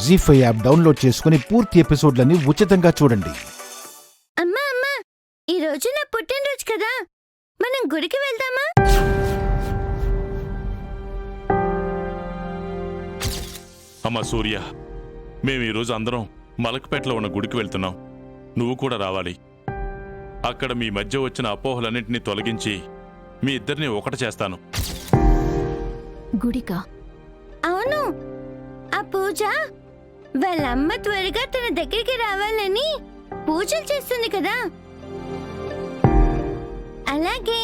జీ5 app download చేసుకుని పూర్తి ఎపిసోడ్లని ఉచితంగా చూడండి. అమ్మా అమ్మా, ఈ రోజు నా పుట్టినరోజు కదా, మనం గుడికి వెళ్దామా? అమ్మా సూర్య, మేము ఈరోజు అందరం మలక్పేటలో ఉన్న గుడికి వెళ్తున్నాం. నువ్వు కూడా రావాలి. అక్కడ మీ మధ్య వచ్చిన అపోహలన్నింటినీ తొలగించి మీ ఇద్దరిని ఒకటి చేస్తాను. గుడికా? అవును, ఆ పూజ వాళ్ళమ్మ త్వరగా తన దగ్గరికి రావాలని పూజలు చేస్తుంది కదా, అలాగే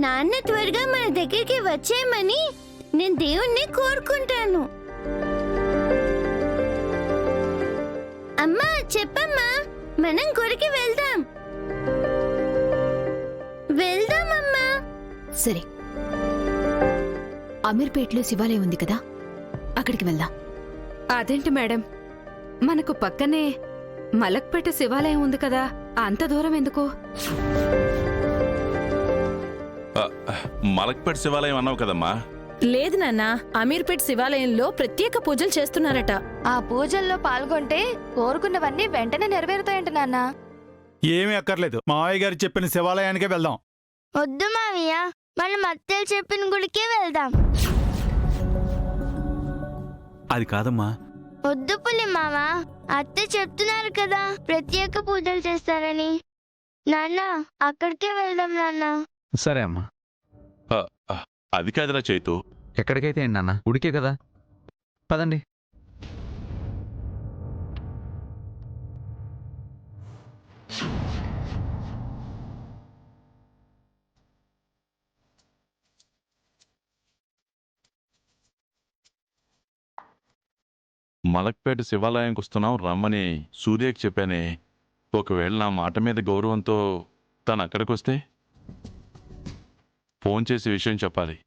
నాన్న త్వరగా మన దగ్గరికి వచ్చేయమని నేను దేవుణ్ణి కోరుకుంటాను. అమ్మా చెప్పమ్మా, మనం గుడికి వెళ్దాం. వెళ్దామమ్మా. సరే, అమీర్పేట్లో శివాలయం ఉంది కదా, అక్కడికి వెళ్దాం. అదేంటి మేడం, మనకు పక్కనే మలక్పేట శివాలయం ఉంది కదా, అంత దూరం ఎందుకు? మలక్పేట శివాలయం అన్నావు కదమ్మా. లేదు నాన్న, అమీర్పేట్ శివాలయంలో ప్రత్యేక పూజలు చేస్తున్నారట. ఆ పూజల్లో పాల్గొంటే కోరుకున్నవన్నీ వెంటనే నెరవేరుతాయంట నాన్న. ఏమీ అక్కర్లేదు, మావయ్య గారు చెప్పిన శివాలయానికే వెళ్దాం. వద్దు మావయ్య, మనం అత్తలు చెప్పిన గుడికే వెళ్దాం. అది కాదమ్మా. వద్దు పులి మామ, అత్త చెప్తున్నారు కదా ప్రత్యేక పూజలు చేస్తారని. నాన్న అక్కడికే వెళ్దాం నాన్న. సరే అమ్మా. అది కాదురా చైతు. ఎక్కడికైతే ఏంటి నాన్న, ఉడికే కదా, పదండి. మలక్పేట శివాలయానికి వస్తున్నాం రమ్మని సూర్యకి చెప్పానే. ఒకవేళ నా మాట మీద గౌరవంతో తను అక్కడికి వస్తే ఫోన్ చేసి విషయం చెప్పాలి.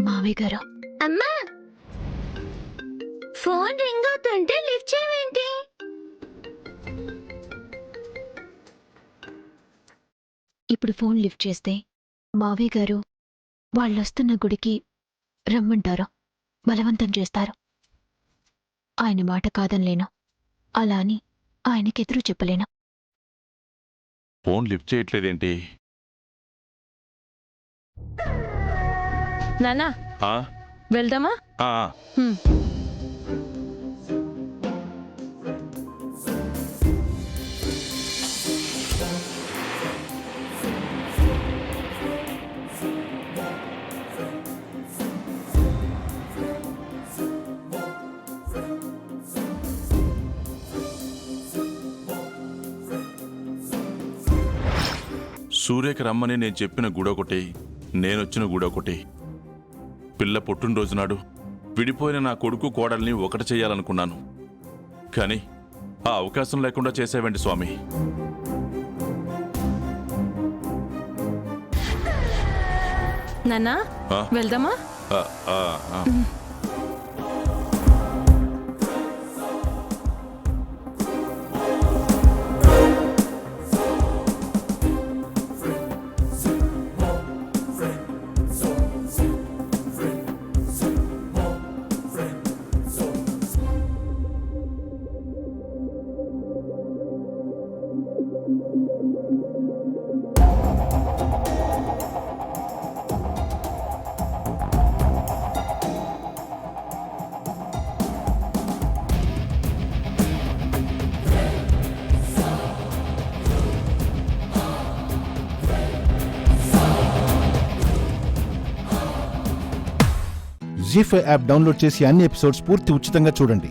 మావయ్య గారు. అమ్మా, ఫోన్ రింగ్ అవుతుంటే లిఫ్ట్ చేయవేంటి? ఇప్పుడు ఫోన్ లిఫ్ట్ చేస్తే మావయ్య గారు వాళ్ళొస్తున్న గుడికి రమ్మంటారు, బలవంతం చేస్తారు. ఆయన మాట కాదనలేను, అలా అని ఆయనకెదురు చెప్పలేను. ఫోన్ లిఫ్ట్ చేయట్లేదేంటి? నాన్నా ఆ? వెళ్దామా? ఆ, సూర్యకి రమ్మని నేను చెప్పిన గుడొకటి, నేనొచ్చిన గుడొకటి. పిల్ల పుట్టినరోజు నాడు విడిపోయిన నా కొడుకు కోడల్ని ఒకటి చెయ్యాలనుకున్నాను. కానీ ఆ అవకాశం లేకుండా చేసేవండి స్వామి. నాన్నా ఆ? వెళ్దామా? ఆ, ఆ, ఆ. జీ5 యాప్ డౌన్లోడ్ చేసి అన్ని ఎపిసోడ్స్ పూర్తి ఉచితంగా చూడండి.